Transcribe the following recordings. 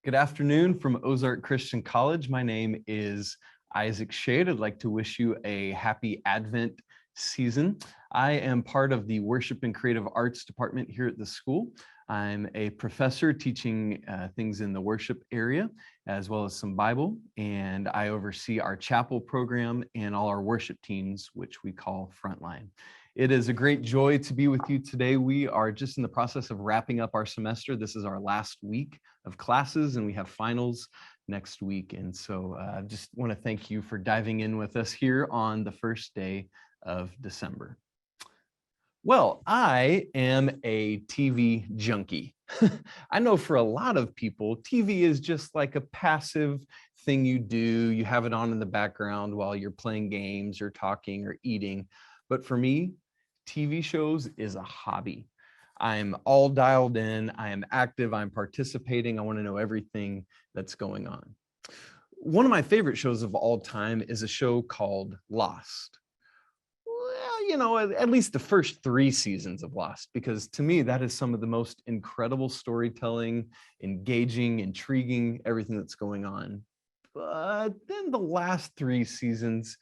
Good afternoon from Ozark Christian College. My name is Isaac Schade. I'd like to wish you a happy Advent season. I am part of the Worship and Creative Arts department here at the school. I'm a professor teaching things in the worship area, as well as some Bible, and I oversee our chapel program and all our worship teams, which we call Frontline. It is a great joy to be with you today. We are just in the process of wrapping up our semester. This is our last week of classes, and we have finals next week. And so I just want to thank you for diving in with us here on the first day of December. Well, I am a TV junkie. I know for a lot of people, TV is just like a passive thing you do. You have it on in the background while you're playing games or talking or eating. But for me, TV shows is a hobby. I'm all dialed in. I am active. I'm participating. I want to know everything that's going on. One of my favorite shows of all time is a show called Lost. Well, you know, at least the first 3 seasons of Lost, because to me, that is some of the most incredible storytelling, engaging, intriguing, everything that's going on. But then the last 3 seasons,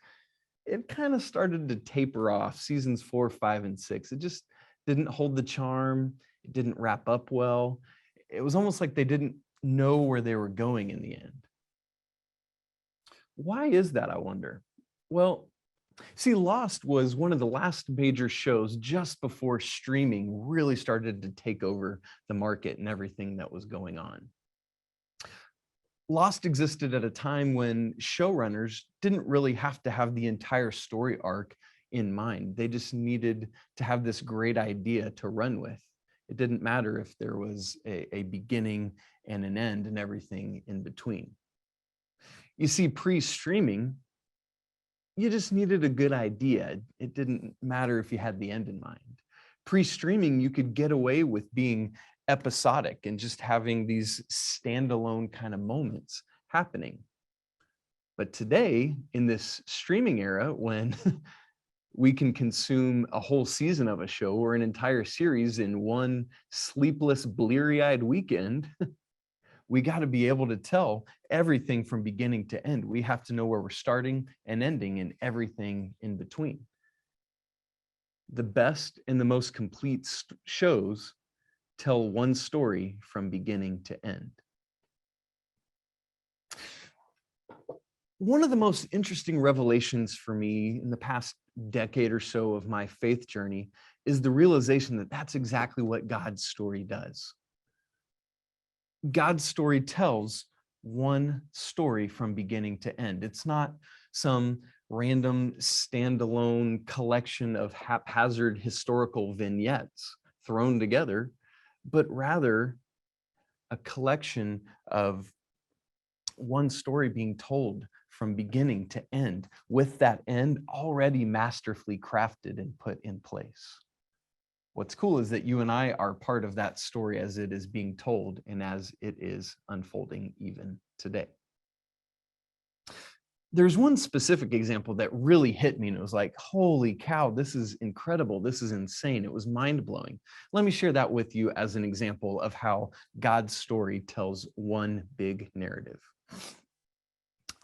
it kind of started to taper off. Seasons 4, 5, and 6. It just didn't hold the charm. It didn't wrap up well. It was almost like they didn't know where they were going in the end. Why is that, I wonder? Well, see, Lost was one of the last major shows just before streaming really started to take over the market and everything that was going on. Lost existed at a time when showrunners didn't really have to have the entire story arc in mind. They just needed to have this great idea to run with. It didn't matter if there was a beginning and an end and everything in between. You see, pre-streaming, you just needed a good idea. It didn't matter if you had the end in mind. Pre-streaming, you could get away with being episodic and just having these standalone kind of moments happening. But today, in this streaming era, when we can consume a whole season of a show or an entire series in one sleepless, bleary-eyed weekend, we got to be able to tell everything from beginning to end. We have to know where we're starting and ending and everything in between. The best and the most complete shows tell one story from beginning to end. One of the most interesting revelations for me in the past decade or so of my faith journey is the realization that that's exactly what God's story does. God's story tells one story from beginning to end. It's not some random standalone collection of haphazard historical vignettes thrown together, but rather a collection of one story being told from beginning to end, with that end already masterfully crafted and put in place. What's cool is that you and I are part of that story as it is being told and as it is unfolding even today. There's one specific example that really hit me, and it was like, holy cow, this is incredible. This is insane. It was mind-blowing. Let me share that with you as an example of how God's story tells one big narrative.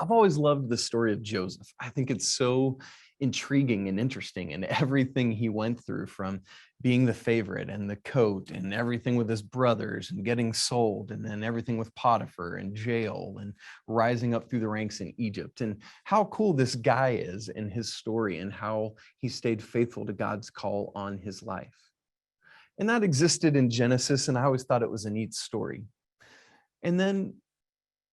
I've always loved the story of Joseph. I think it's so intriguing and interesting, and everything he went through, from being the favorite and the coat and everything with his brothers and getting sold, and then everything with Potiphar and jail and rising up through the ranks in Egypt, and how cool this guy is in his story and how he stayed faithful to God's call on his life. And that existed in Genesis, and I always thought it was a neat story. And then,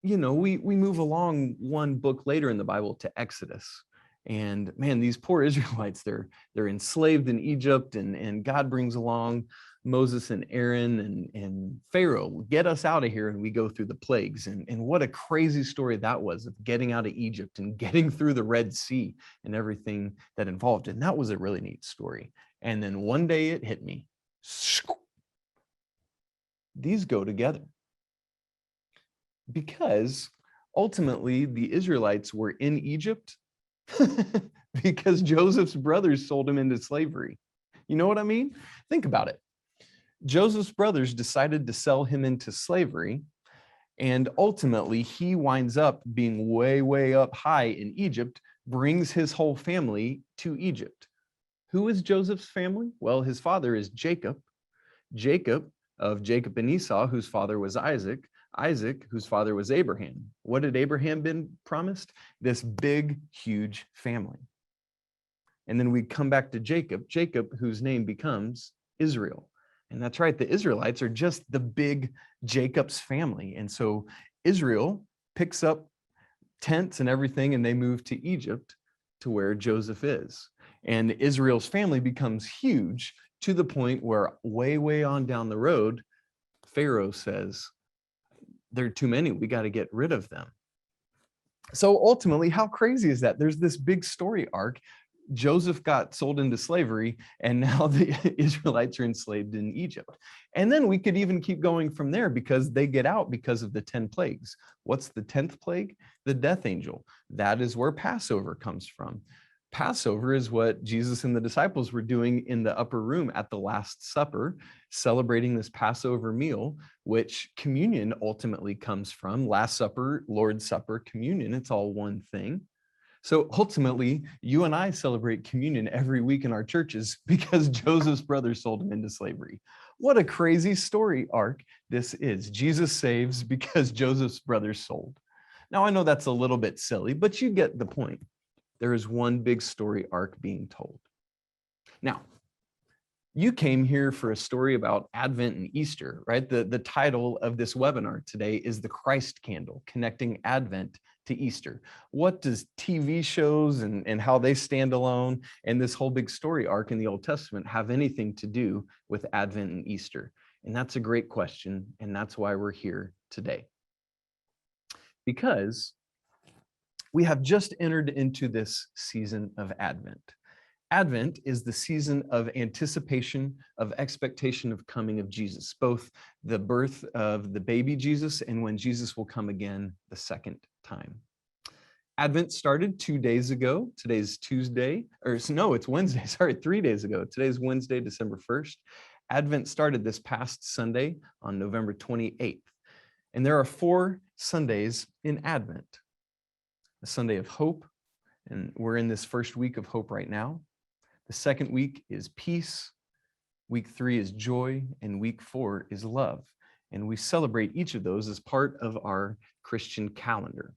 you know, we move along one book later in the Bible to Exodus. And man, these poor Israelites, they're enslaved in Egypt, and God brings along Moses and Aaron and Pharaoh, get us out of here, and we go through the plagues. And what a crazy story that was, of getting out of Egypt and getting through the Red Sea and everything that involved. And that was a really neat story. And then one day it hit me. These go together. Because ultimately the Israelites were in Egypt because Joseph's brothers sold him into slavery. You know what I mean? Think about it. Joseph's brothers decided to sell him into slavery, And ultimately, he winds up being way, way up high in Egypt, brings his whole family to Egypt. Who is Joseph's family? Well, his father is Jacob. Jacob of Jacob and Esau, whose father was Isaac. Isaac, whose father was Abraham. What had Abraham been promised? This big, huge family. And then we come back to Jacob, Jacob, whose name becomes Israel. And that's right, the Israelites are just the big Jacob's family. And so Israel picks up tents and everything, and they move to Egypt, to where Joseph is. And Israel's family becomes huge to the point where way, way on down the road, Pharaoh says, there are too many, we got to get rid of them. So ultimately, how crazy is that? There's this big story arc. Joseph got sold into slavery, and now the Israelites are enslaved in Egypt. And then we could even keep going from there, because they get out because of the 10 plagues. What's the 10th plague? The death angel. That is where Passover comes from. Passover is what Jesus and the disciples were doing in the upper room at the Last Supper, celebrating this Passover meal, which communion ultimately comes from. Last Supper, Lord's Supper, communion, it's all one thing. So ultimately, you and I celebrate communion every week in our churches because Joseph's brothers sold him into slavery. What a crazy story arc this is. Jesus saves because Joseph's brothers sold. Now, I know that's a little bit silly, but you get the point. There is one big story arc being told. Now, you came here for a story about Advent and Easter, right? The title of this webinar today is The Christ Candle, Connecting Advent to Easter. What does TV shows and how they stand alone and this whole big story arc in the Old Testament have anything to do with Advent and Easter? And that's a great question, and that's why we're here today. Because we have just entered into this season of Advent. Advent is the season of anticipation, of expectation of coming of Jesus, both the birth of the baby Jesus and when Jesus will come again the second time. Advent started 2 days ago. Today's Tuesday, or no, it's Wednesday, sorry, 3 days ago. Today's Wednesday, December 1st. Advent started this past Sunday on November 28th. And there are 4 Sundays in Advent. A Sunday of hope, and we're in this first week of hope right now. The second week is peace. Week 3 is joy, and week 4 is love. And we celebrate each of those as part of our Christian calendar.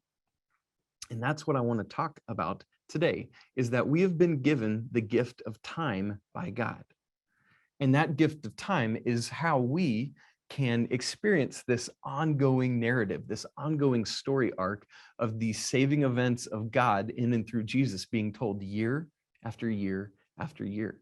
And that's what I want to talk about today, is that we have been given the gift of time by God. And that gift of time is how we can experience this ongoing narrative, this ongoing story arc of the saving events of God in and through Jesus being told year after year after year.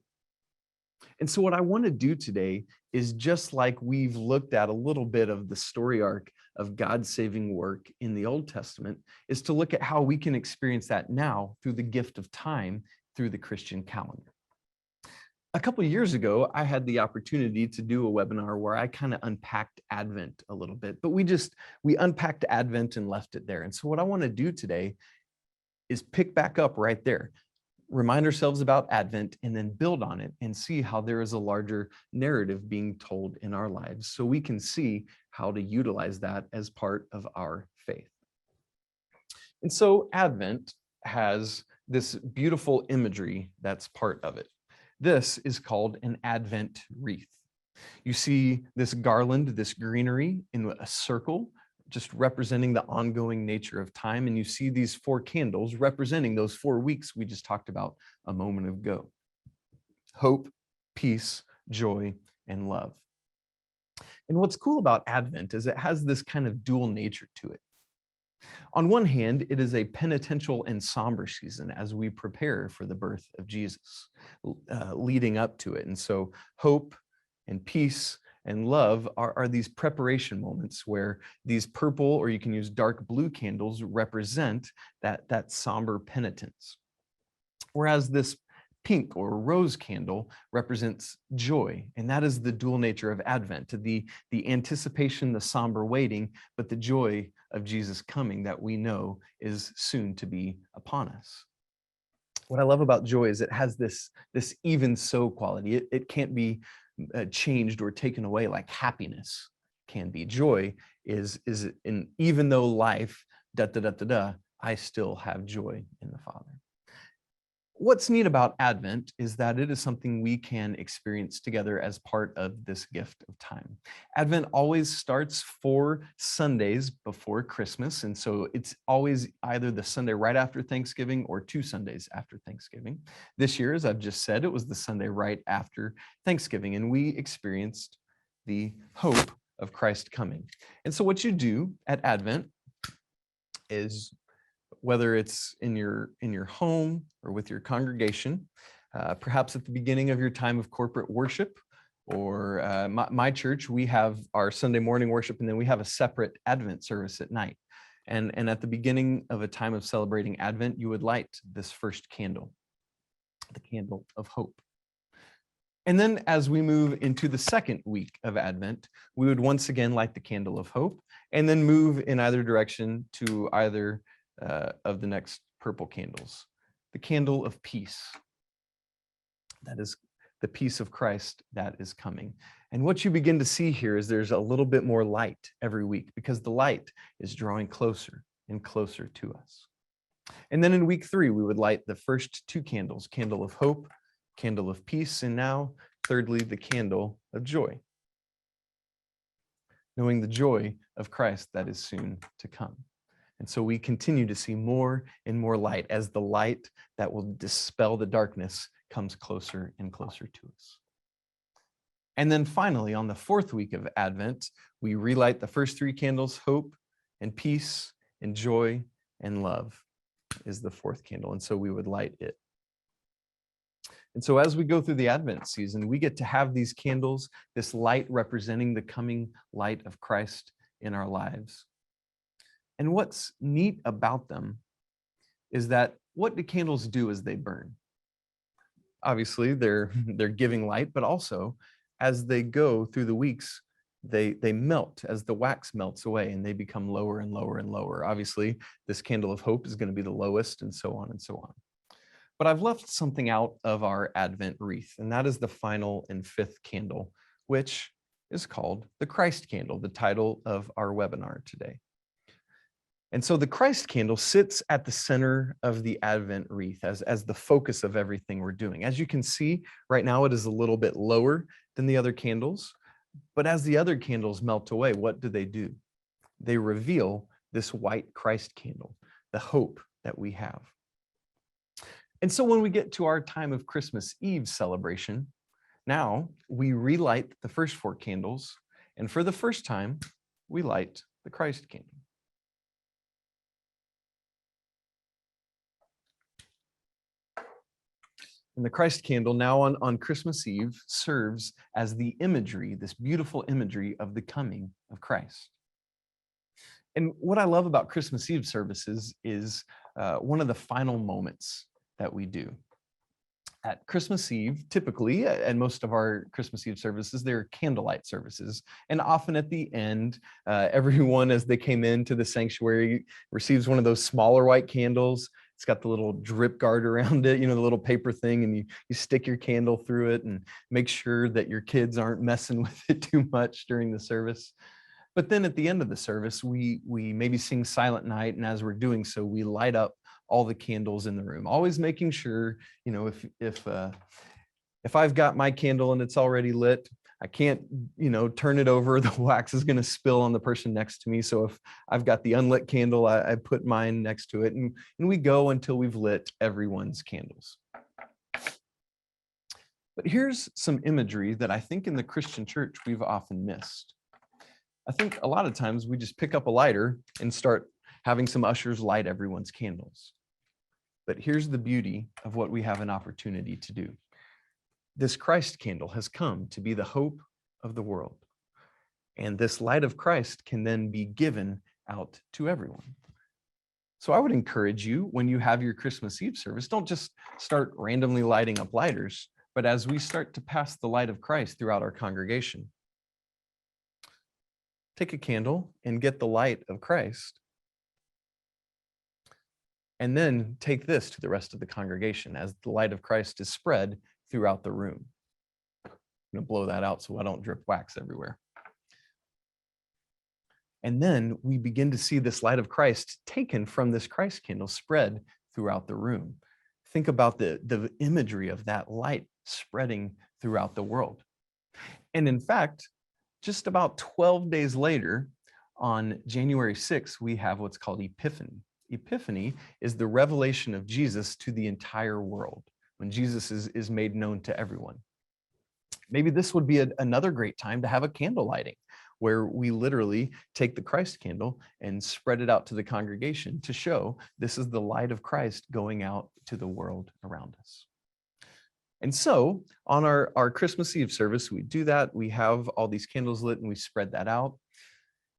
And so what I want to do today is, just like we've looked at a little bit of the story arc of God's saving work in the Old Testament, is to look at how we can experience that now through the gift of time through the Christian calendar. A couple of years ago, I had the opportunity to do a webinar where I kind of unpacked Advent a little bit, but we unpacked Advent and left it there. And so what I want to do today is pick back up right there, remind ourselves about Advent, and then build on it and see how there is a larger narrative being told in our lives so we can see how to utilize that as part of our faith. And so Advent has this beautiful imagery that's part of it. This is called an Advent wreath. You see this garland, this greenery in a circle, just representing the ongoing nature of time. And you see these 4 candles representing those 4 weeks we just talked about a moment ago. Hope, peace, joy, and love. And what's cool about Advent is it has this kind of dual nature to it. On one hand, it is a penitential and somber season as we prepare for the birth of Jesus, leading up to it. And so hope and peace and love are these preparation moments where these purple, or you can use dark blue candles, represent that somber penitence. Whereas this pink or rose candle represents joy, and that is the dual nature of Advent, the anticipation, the somber waiting, but the joy of Jesus coming that we know is soon to be upon us. What I love about joy is it has this even so quality. It can't be changed or taken away like happiness. can be. Joy is in, even though life, I still have joy in the Father. What's neat about Advent is that it is something we can experience together as part of this gift of time. Advent always starts 4 Sundays before Christmas, and so it's always either the Sunday right after Thanksgiving or 2 Sundays after Thanksgiving. This year, as I've just said, it was the Sunday right after Thanksgiving, and we experienced the hope of Christ coming. And so what you do at Advent is, whether it's in your home or with your congregation, perhaps at the beginning of your time of corporate worship, or my church, we have our Sunday morning worship, and then we have a separate Advent service at night. And at the beginning of a time of celebrating Advent, you would light this first candle, the candle of hope. And then as we move into the second week of Advent, we would once again light the candle of hope, and then move in either direction to either of the next purple candles, the candle of peace. That is the peace of Christ that is coming. And what you begin to see here is there's a little bit more light every week, because the light is drawing closer and closer to us. And then in week 3, we would light the first 2 candles, candle of hope, candle of peace, and now thirdly, the candle of joy, knowing the joy of Christ that is soon to come. And so we continue to see more and more light as the light that will dispel the darkness comes closer and closer to us. And then finally, on the 4th week of Advent, we relight the first 3 candles, hope and peace and joy and love is the 4th candle. And so we would light it. And so as we go through the Advent season, we get to have these candles, this light representing the coming light of Christ in our lives. And what's neat about them is that what do candles do as they burn? Obviously, they're giving light, but also as they go through the weeks, they melt as the wax melts away, and they become lower and lower and lower. Obviously, this candle of hope is going to be the lowest, and so on and so on. But I've left something out of our Advent wreath, and that is the final and 5th candle, which is called the Christ candle, the title of our webinar today. And so the Christ candle sits at the center of the Advent wreath as the focus of everything we're doing. As you can see, right now it is a little bit lower than the other candles, but as the other candles melt away, what do? They reveal this white Christ candle, the hope that we have. And so when we get to our time of Christmas Eve celebration, now we relight the first 4 candles, and for the first time, we light the Christ candle. And the Christ candle now on Christmas Eve serves as the imagery, this beautiful imagery of the coming of Christ. And what I love about Christmas Eve services is one of the final moments that we do. At Christmas Eve, typically, at most of our Christmas Eve services, they're candlelight services. And often at the end, everyone, as they came into the sanctuary, receives one of those smaller white candles. It's got the little drip guard around it, the little paper thing, and you stick your candle through it and make sure that your kids aren't messing with it too much during the service. But then at the end of the service, we maybe sing Silent Night, and as we're doing so, we light up all the candles in the room, always making sure, if I've got my candle and it's already lit, I can't, turn it over. The wax is going to spill on the person next to me. So if I've got the unlit candle, I put mine next to it, and we go until we've lit everyone's candles. But here's some imagery that I think in the Christian church we've often missed. I think a lot of times we just pick up a lighter and start having some ushers light everyone's candles. But here's the beauty of what we have an opportunity to do. This Christ candle has come to be the hope of the world. And this light of Christ can then be given out to everyone. So I would encourage you, when you have your Christmas Eve service, don't just start randomly lighting up lighters, but as we start to pass the light of Christ throughout our congregation, take a candle and get the light of Christ. And then take this to the rest of the congregation as the light of Christ is spread throughout the room. I'm going to blow that out so I don't drip wax everywhere. And then we begin to see this light of Christ taken from this Christ candle spread throughout the room. Think about the imagery of that light spreading throughout the world. And in fact, just about 12 days later, on January 6th, we have what's called Epiphany. Epiphany is the revelation of Jesus to the entire world, when Jesus is made known to everyone. Maybe this would be another great time to have a candle lighting, where we literally take the Christ candle and spread it out to the congregation to show this is the light of Christ going out to the world around us. And so on our Christmas Eve service, we do that. We have all these candles lit and we spread that out.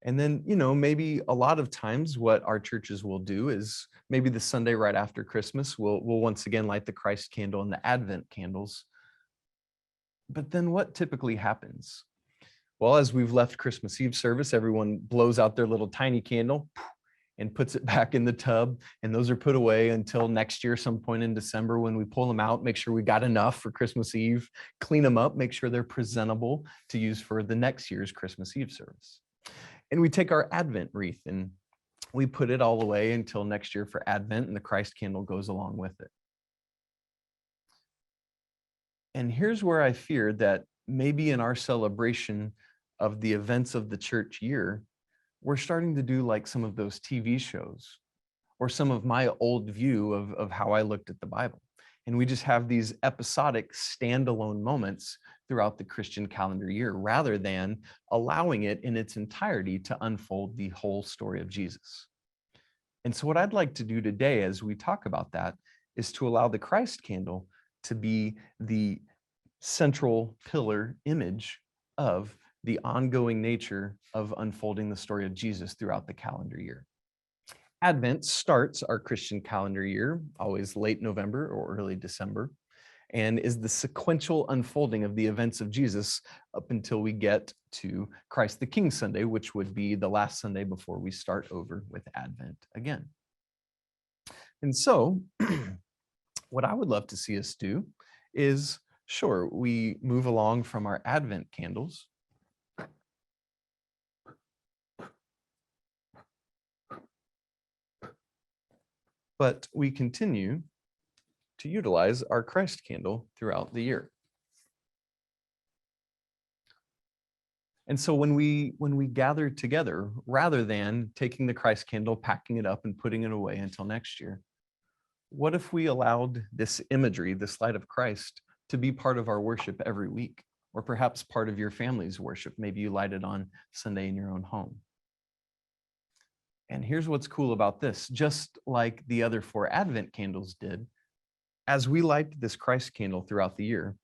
And then, maybe a lot of times what our churches will do is maybe the Sunday right after Christmas, we'll once again light the Christ candle and the Advent candles. But then what typically happens? Well, as we've left Christmas Eve service, everyone blows out their little tiny candle and puts it back in the tub. And those are put away until next year, some point in December, when we pull them out, make sure we got enough for Christmas Eve, clean them up, make sure they're presentable to use for the next year's Christmas Eve service. And we take our Advent wreath and we put it all away until next year for Advent, and the Christ candle goes along with it. And here's where I fear that maybe in our celebration of the events of the church year, we're starting to do like some of those TV shows or some of my old view of how I looked at the Bible. And we just have these episodic standalone moments throughout the Christian calendar year, rather than allowing it in its entirety to unfold the whole story of Jesus. And so what I'd like to do today as we talk about that is to allow the Christ candle to be the central pillar image of the ongoing nature of unfolding the story of Jesus throughout the calendar year. Advent starts our Christian calendar year, always late November or early December, and is the sequential unfolding of the events of Jesus up until we get to Christ the King Sunday, which would be the last Sunday before we start over with Advent again. And so what I would love to see us do is, sure, we move along from our Advent candles, but we continue to utilize our Christ candle throughout the year. And so when we gather together, rather than taking the Christ candle, packing it up and putting it away until next year, what if we allowed this imagery, this light of Christ, to be part of our worship every week, or perhaps part of your family's worship? Maybe you light it on Sunday in your own home. And here's what's cool about this. Just like the other 4 Advent candles did, as we light this Christ candle throughout the year,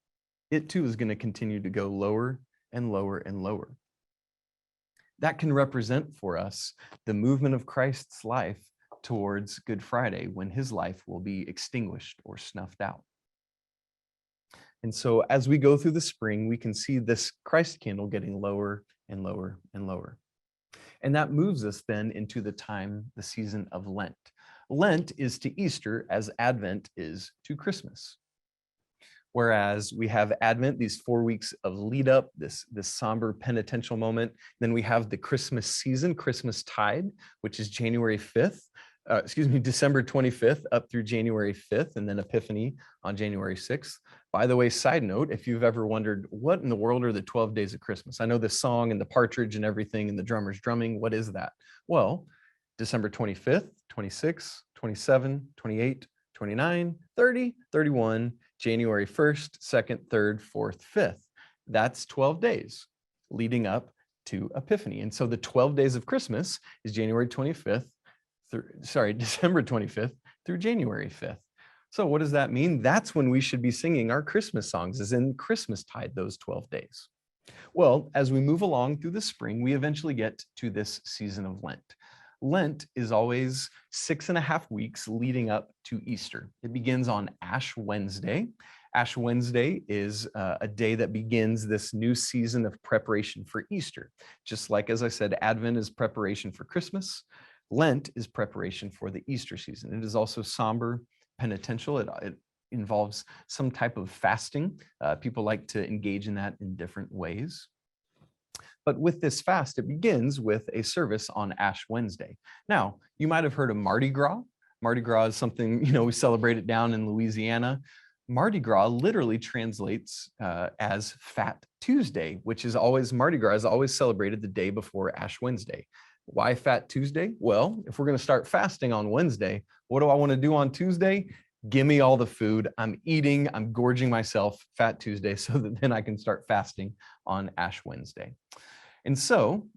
it too is going to continue to go lower and lower and lower. That can represent for us the movement of Christ's life towards Good Friday, when his life will be extinguished or snuffed out. And so as we go through the spring, we can see this Christ candle getting lower and lower and lower. And that moves us then into the season of Lent. Lent is to Easter as Advent is to Christmas. Whereas we have Advent, these 4 weeks of lead up, this somber penitential moment. Then we have the Christmas season, Christmas tide, which is December 25th up through January 5th, and then Epiphany on January 6th. By the way, side note, if you've ever wondered, what in the world are the 12 days of Christmas? I know the song and the partridge and everything and the drummers drumming. What is that? Well, December 25th, 26, 27, 28, 29, 30, 31, January 1st, 2nd, 3rd, 4th, 5th. That's 12 days leading up to Epiphany. And so the 12 days of Christmas is December 25th through January 5th. So what does that mean? That's when we should be singing our Christmas songs, is in Christmas tide, those 12 days. Well, as we move along through the spring, we eventually get to this season of Lent. Lent is always 6.5 weeks leading up to Easter. It begins on Ash Wednesday. Ash Wednesday is a day that begins this new season of preparation for Easter. Just like, as I said, Advent is preparation for Christmas. Lent is preparation for the Easter season. It is also somber, penitential. It involves some type of fasting. People like to engage in that in different ways. But with this fast, it begins with a service on Ash Wednesday. Now, you might have heard of Mardi Gras. Mardi Gras is something, we celebrate it down in Louisiana. Mardi Gras literally translates as Fat Tuesday, which is always, Mardi Gras is always celebrated the day before Ash Wednesday. Why Fat Tuesday? Well, if we're going to start fasting on Wednesday, what do I want to do on Tuesday? Give me all the food. I'm eating, I'm gorging myself Fat Tuesday so that then I can start fasting on Ash Wednesday. And so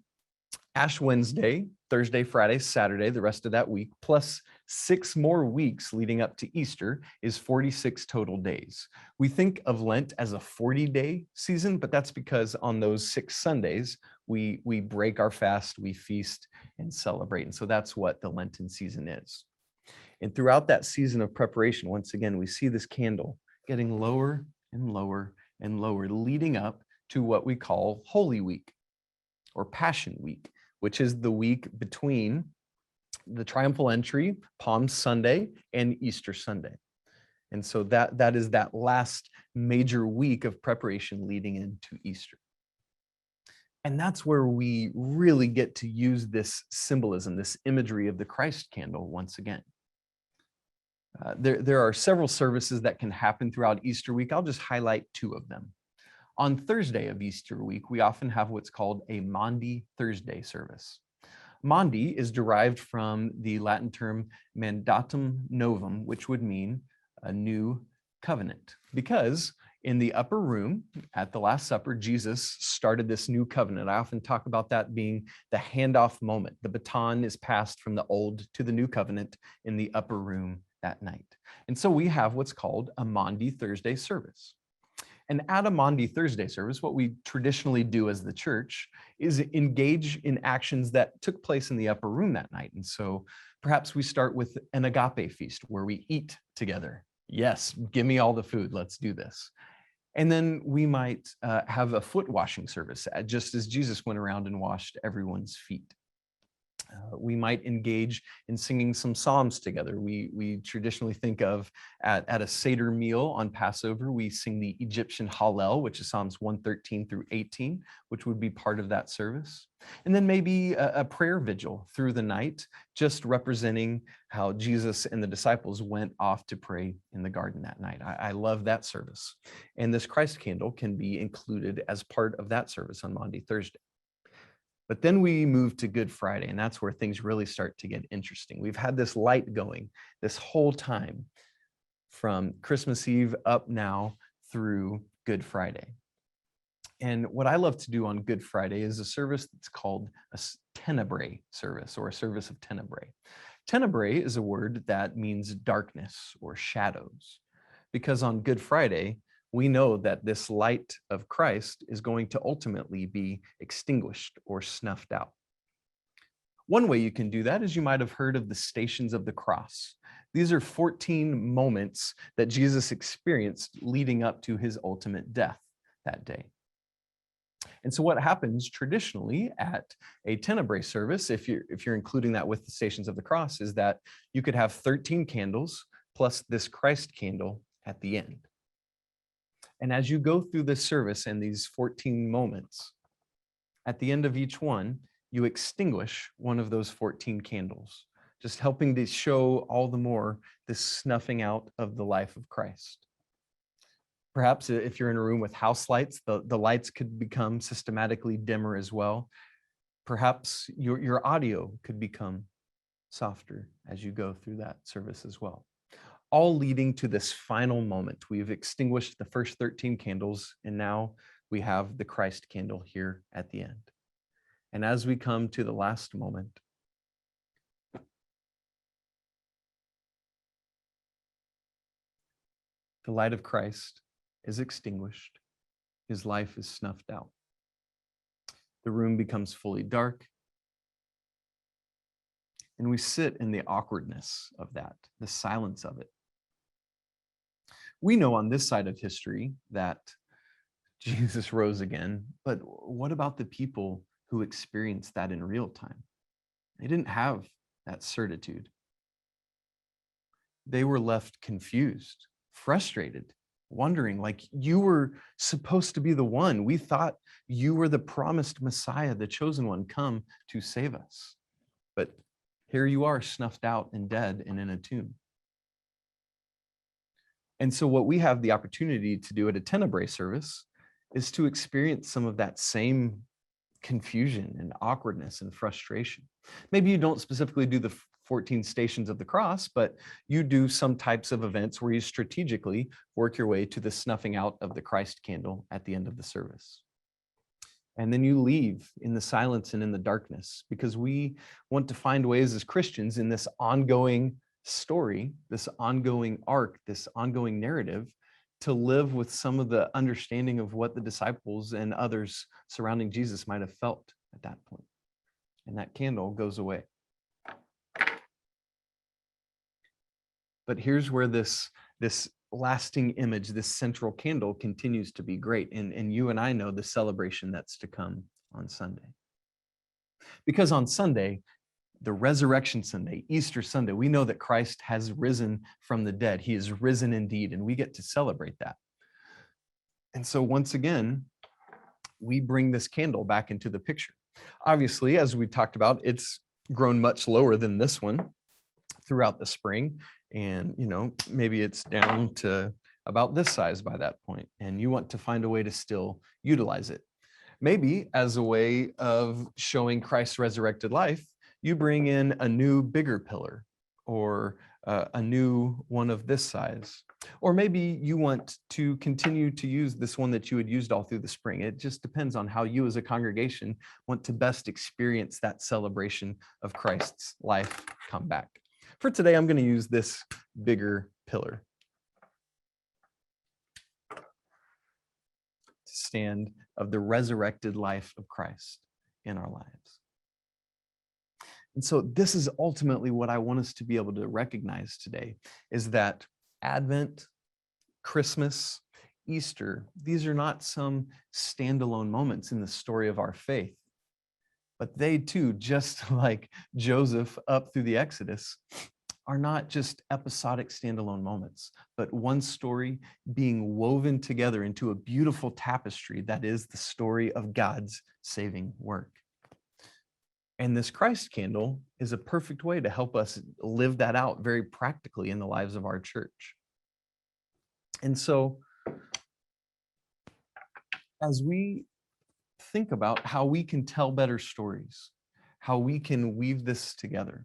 Ash Wednesday, Thursday, Friday, Saturday, the rest of that week, plus 6 more weeks leading up to Easter is 46 total days. We think of Lent as a 40-day season, but that's because on those 6 Sundays, we break our fast, we feast and celebrate. And so that's what the Lenten season is. And throughout that season of preparation, once again, we see this candle getting lower and lower and lower, leading up to what we call Holy Week or Passion Week, which is the week between the triumphal entry, Palm Sunday, and Easter Sunday. And so that is that last major week of preparation leading into Easter. And that's where we really get to use this symbolism, this imagery of the Christ candle once again. There are several services that can happen throughout Easter week. I'll just highlight 2 of them. On Thursday of Easter week, we often have what's called a Mandi Thursday service. Mandi is derived from the Latin term mandatum novum, which would mean a new covenant, because in the upper room at the Last Supper, Jesus started this new covenant. I often talk about that being the handoff moment. The baton is passed from the old to the new covenant in the upper room that night. And so we have what's called a Mandi Thursday service. And at a Mandi Thursday service, what we traditionally do as the church is engage in actions that took place in the upper room that night. And so perhaps we start with an agape feast where we eat together. Yes, give me all the food, let's do this. And then we might have a foot washing service, just as Jesus went around and washed everyone's feet. We might engage in singing some psalms together. We traditionally think of at a Seder meal on Passover, we sing the Egyptian Hallel, which is Psalms 113 through 18, which would be part of that service. And then maybe a prayer vigil through the night, just representing how Jesus and the disciples went off to pray in the garden that night. I love that service. And this Christ candle can be included as part of that service on Maundy Thursday. But then we move to Good Friday, and that's where things really start to get interesting. We've had this light going this whole time from Christmas Eve up now through Good Friday. And what I love to do on Good Friday is a service that's called a tenebrae service, or a service of tenebrae. Tenebrae is a word that means darkness or shadows, because on Good Friday, we know that this light of Christ is going to ultimately be extinguished or snuffed out. One way you can do that is you might have heard of the Stations of the Cross. These are 14 moments that Jesus experienced leading up to his ultimate death that day. And so what happens traditionally at a tenebrae service, if you're including that with the Stations of the Cross, is that you could have 13 candles plus this Christ candle at the end. And as you go through this service and these 14 moments, at the end of each one, you extinguish one of those 14 candles, just helping to show all the more this snuffing out of the life of Christ. Perhaps if you're in a room with house lights, the lights could become systematically dimmer as well. Perhaps your audio could become softer as you go through that service as well. All leading to this final moment. We've extinguished the first 13 candles, and now we have the Christ candle here at the end. And as we come to the last moment, the light of Christ is extinguished. His life is snuffed out. The room becomes fully dark, and we sit in the awkwardness of that, the silence of it. We know on this side of history that Jesus rose again, but what about the people who experienced that in real time? They didn't have that certitude. They were left confused, frustrated, wondering, like, you were supposed to be the one. We thought you were the promised Messiah, the chosen one, come to save us. But here you are, snuffed out and dead and in a tomb. And so what we have the opportunity to do at a Tenebrae service is to experience some of that same confusion and awkwardness and frustration. Maybe you don't specifically do the 14 stations of the cross, but you do some types of events where you strategically work your way to the snuffing out of the Christ candle at the end of the service. And then you leave in the silence and in the darkness, because we want to find ways as Christians in this ongoing story, this ongoing arc, this ongoing narrative, to live with some of the understanding of what the disciples and others surrounding Jesus might have felt at that point. And that candle goes away. But here's where this lasting image, this central candle, continues to be great. And you and I know the celebration that's to come on Sunday. Because on Sunday, the Resurrection Sunday, Easter Sunday, we know that Christ has risen from the dead. He is risen indeed, and we get to celebrate that. And so once again, we bring this candle back into the picture. Obviously, as we talked about, it's grown much lower than this one throughout the spring. And, maybe it's down to about this size by that point, and you want to find a way to still utilize it. Maybe as a way of showing Christ's resurrected life, you bring in a new, bigger pillar, or a new one of this size. Or maybe you want to continue to use this one that you had used all through the spring. It just depends on how you as a congregation want to best experience that celebration of Christ's life come back. For today, I'm going to use this bigger pillar to stand of the resurrected life of Christ in our lives. And so this is ultimately what I want us to be able to recognize today, is that Advent, Christmas, Easter, these are not some standalone moments in the story of our faith. But they too, just like Joseph up through the Exodus, are not just episodic standalone moments, but one story being woven together into a beautiful tapestry that is the story of God's saving work. And this Christ candle is a perfect way to help us live that out very practically in the lives of our church. And so, as we think about how we can tell better stories, how we can weave this together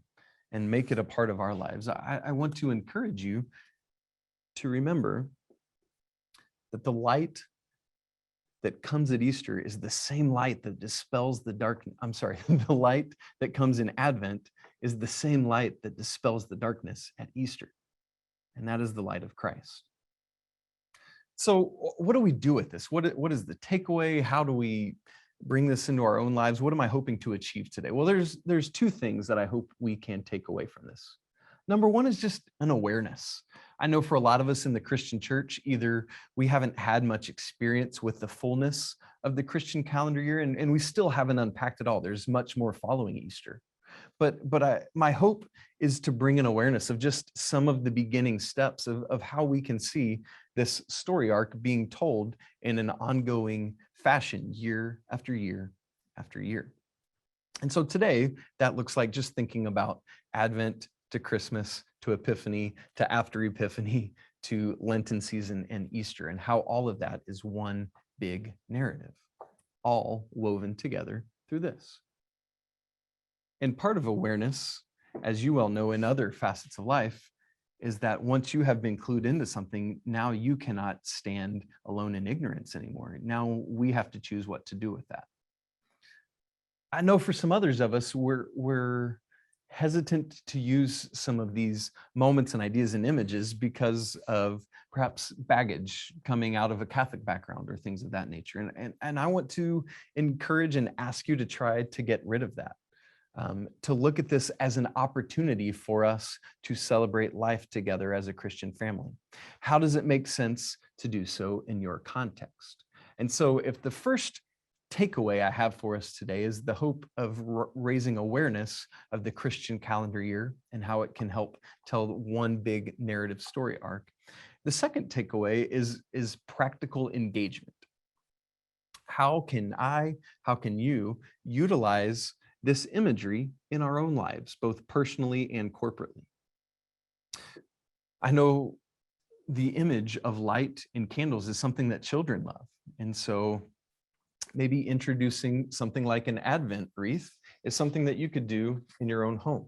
and make it a part of our lives, I want to encourage you to remember that the light that comes at Easter is the same light that dispels the darkness. I'm sorry, the light that comes in Advent is the same light that dispels the darkness at Easter. And that is the light of Christ. So what do we do with this? What is the takeaway? How do we bring this into our own lives? What am I hoping to achieve today? Well, there's two things that I hope we can take away from this. Number one is just an awareness. I know for a lot of us in the Christian church, either we haven't had much experience with the fullness of the Christian calendar year, and we still haven't unpacked it all. There's much more following Easter. But my hope is to bring an awareness of just some of the beginning steps of how we can see this story arc being told in an ongoing fashion year after year after year. And so today, that looks like just thinking about Advent to Christmas to Epiphany to after Epiphany to Lenten season and Easter, and how all of that is one big narrative, all woven together through this. And part of awareness, as you well know in other facets of life, is that once you have been clued into something, now you cannot stand alone in ignorance anymore. Now we have to choose what to do with that. I know for some others of us, we're hesitant to use some of these moments and ideas and images because of perhaps baggage coming out of a Catholic background or things of that nature. And I want to encourage and ask you to try to get rid of that. To look at this as an opportunity for us to celebrate life together as a Christian family. How does it make sense to do so in your context? And so if the first takeaway I have for us today is the hope of raising awareness of the Christian calendar year and how it can help tell one big narrative story arc, The second takeaway is practical engagement. How can you utilize this imagery in our own lives, both personally and corporately? I know the image of light in candles is something that children love. And so maybe introducing something like an Advent wreath is something that you could do in your own home.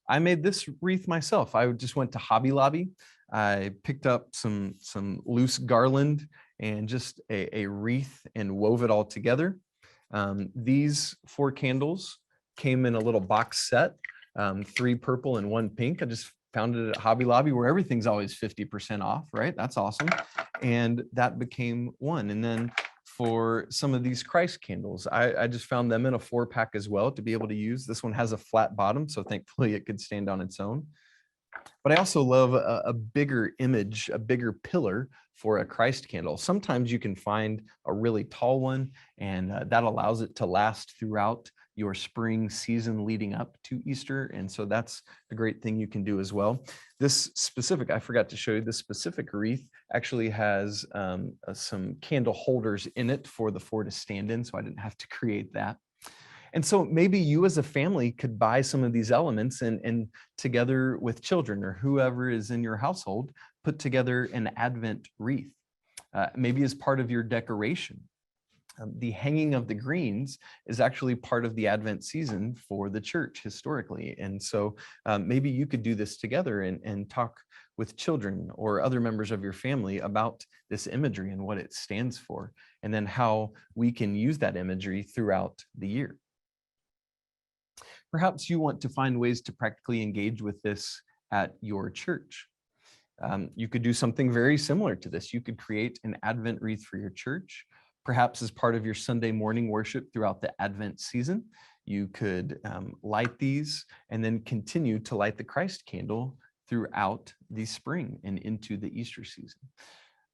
I made this wreath myself. I just went to Hobby Lobby. I picked up some loose garland and just a wreath and wove it all together. These 4 candles came in a little box set, 3 purple and 1 pink. I just found it at Hobby Lobby where everything's always 50% off, right? That's awesome. And that became one. And then for some of these Christ candles, I just found them in a 4-pack as well to be able to use. This one has a flat bottom, so thankfully it could stand on its own. But I also love a bigger image, a bigger pillar for a Christ candle. Sometimes you can find a really tall one, and that allows it to last throughout your spring season leading up to Easter. And so that's a great thing you can do as well. This specific, I forgot to show you, this specific wreath actually has some candle holders in it for the 4 to stand in, so I didn't have to create that. And so maybe you as a family could buy some of these elements and together with children or whoever is in your household, put together an Advent wreath, maybe as part of your decoration. The hanging of the greens is actually part of the Advent season for the church historically. And so maybe you could do this together and talk with children or other members of your family about this imagery and what it stands for, and then how we can use that imagery throughout the year. Perhaps you want to find ways to practically engage with this at your church. You could do something very similar to this. You could create an Advent wreath for your church, perhaps as part of your Sunday morning worship throughout the Advent season. You could light these and then continue to light the Christ candle throughout the spring and into the Easter season.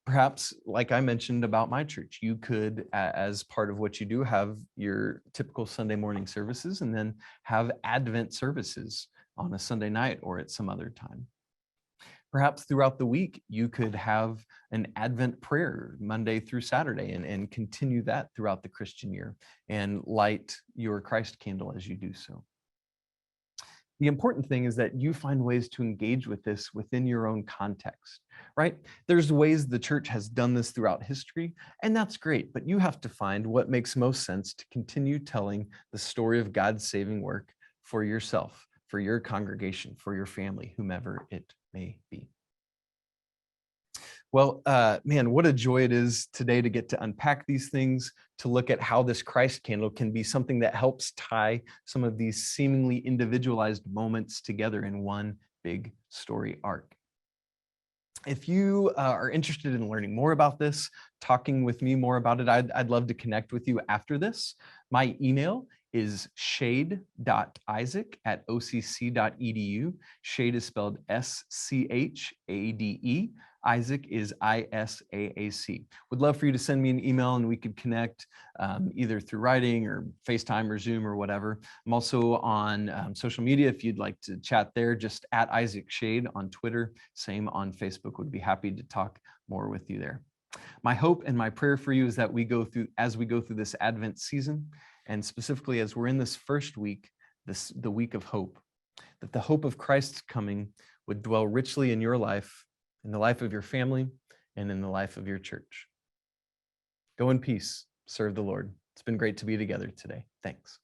Perhaps, like I mentioned about my church, you could, as part of what you do, have your typical Sunday morning services and then have Advent services on a Sunday night or at some other time. Perhaps throughout the week, you could have an Advent prayer Monday through Saturday and continue that throughout the Christian year and light your Christ candle as you do so. The important thing is that you find ways to engage with this within your own context, right? There's ways the church has done this throughout history, and that's great, but you have to find what makes most sense to continue telling the story of God's saving work for yourself, for your congregation, for your family, whomever it may be. Well, man, what a joy it is today to get to unpack these things, to look at how this Christ candle can be something that helps tie some of these seemingly individualized moments together in one big story arc. If you are interested in learning more about this, talking with me more about it, I'd love to connect with you after this. My email is schade.isaac@occ.edu. Schade is spelled Schade. Isaac is Isaac. Would love for you to send me an email and we could connect either through writing or FaceTime or Zoom or whatever. I'm also on social media if you'd like to chat there, just @IsaacSchade on Twitter, same on Facebook. Would be happy to talk more with you there. My hope and my prayer for you is that as we go through this Advent season, and specifically as we're in this first week, the week of hope, that the hope of Christ's coming would dwell richly in your life, in the life of your family, and in the life of your church. Go in peace, serve the Lord. It's been great to be together today. Thanks.